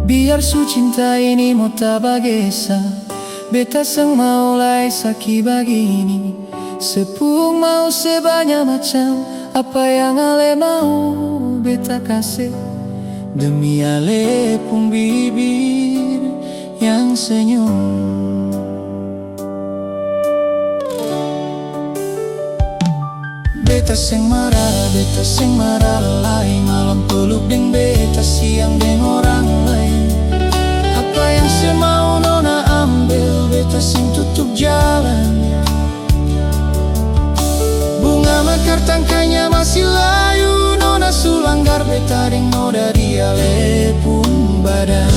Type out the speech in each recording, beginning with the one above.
Biar su cinta ini mau tabagesa, beta seng mau lai saki begini. Sepung mau sebanyak macam, apa yang ale mau beta kasih. Demi ale pun bibir yang senyum. Beta seng marah lai. Malam peluk deng beta, siang deng orang lain. Apa yang semau nona ambil, beta seng tutup jalan. Bunga mekar tangkainya masih layu, nona sulanggar beta deng noda dia lepung badan.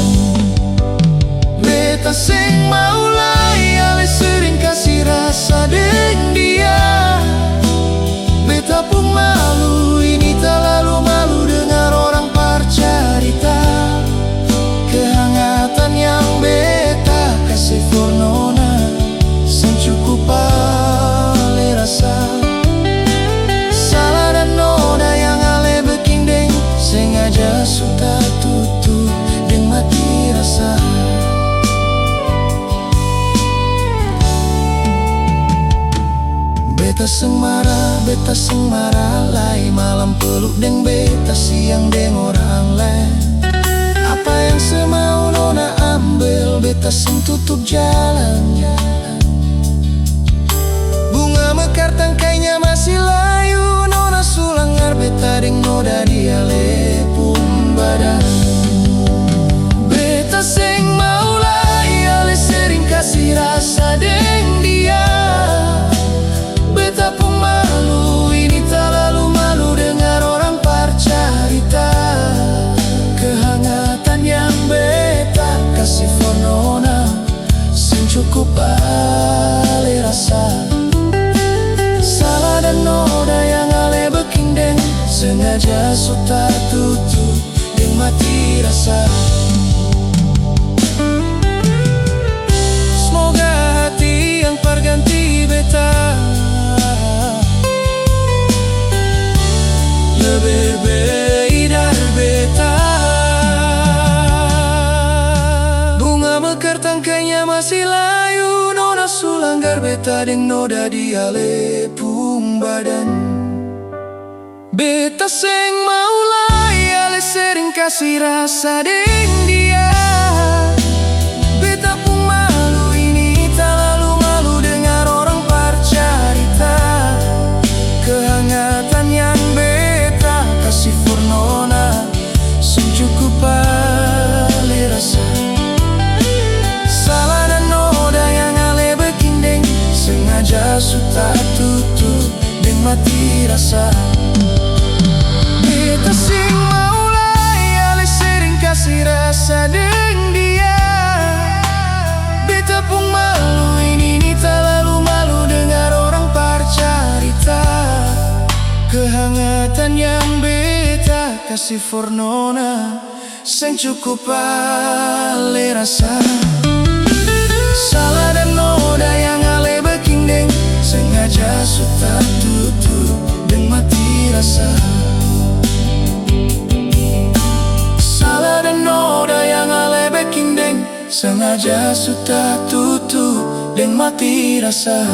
Beta seng mau lai, ale sering kasih rasa deng dia. Beta pun malu, ini terlalu malu dengar orang bercerita kehangatan yang beta kasih for nona, seng cukup ale rasa. Salah dan noda yang ale beking deng, sengaja sudah tutup deng mati rasa. Beta seng marah lai. Malam peluk deng beta, siang deng orang lain. Apa yang semau nona ambil, beta seng tutup jalan. Bunga mekar tangkainya masih layu, nona sulangar beta deng noda dia lepung badan. Beta seng mau lai, ale sering kasih rasa deng dia. Beta pun malu, ini terlalu malu dengar orang bercerita kehangatan yang beta kasih for nona, seng cukup ale rasa. Salah dan noda yang ale beking deng, sengaja sudah tutup deng mati rasa. Semoga hati yang perganti beta lebih baik dari beta. Bunga mekar tangkainya masih layu, nona sulanggar beta deng noda dia lepung badan. Beta seng mau lai, ale sering kasih rasa deng dia. Beta pun malu, ini terlalu malu dengar orang bercerita kehangatan yang beta kasih for nona, seng cukup ale rasa. Salah dan noda yang ale beking deng, sengaja sudah tutup deng mati rasa. Beta seng mau lai, ale sering kasih rasa deng dia. Beta pun malu, ini terlalu malu dengar orang bercerita kehangatan yang beta kasih for nona, seng cukup ale rasa. Salah dan noda yang ale beking deng, sengaja sudah tutup deng mati rasa. Salah dan noda yang ale beking deng, sengaja sudah tutup deng mati rasa.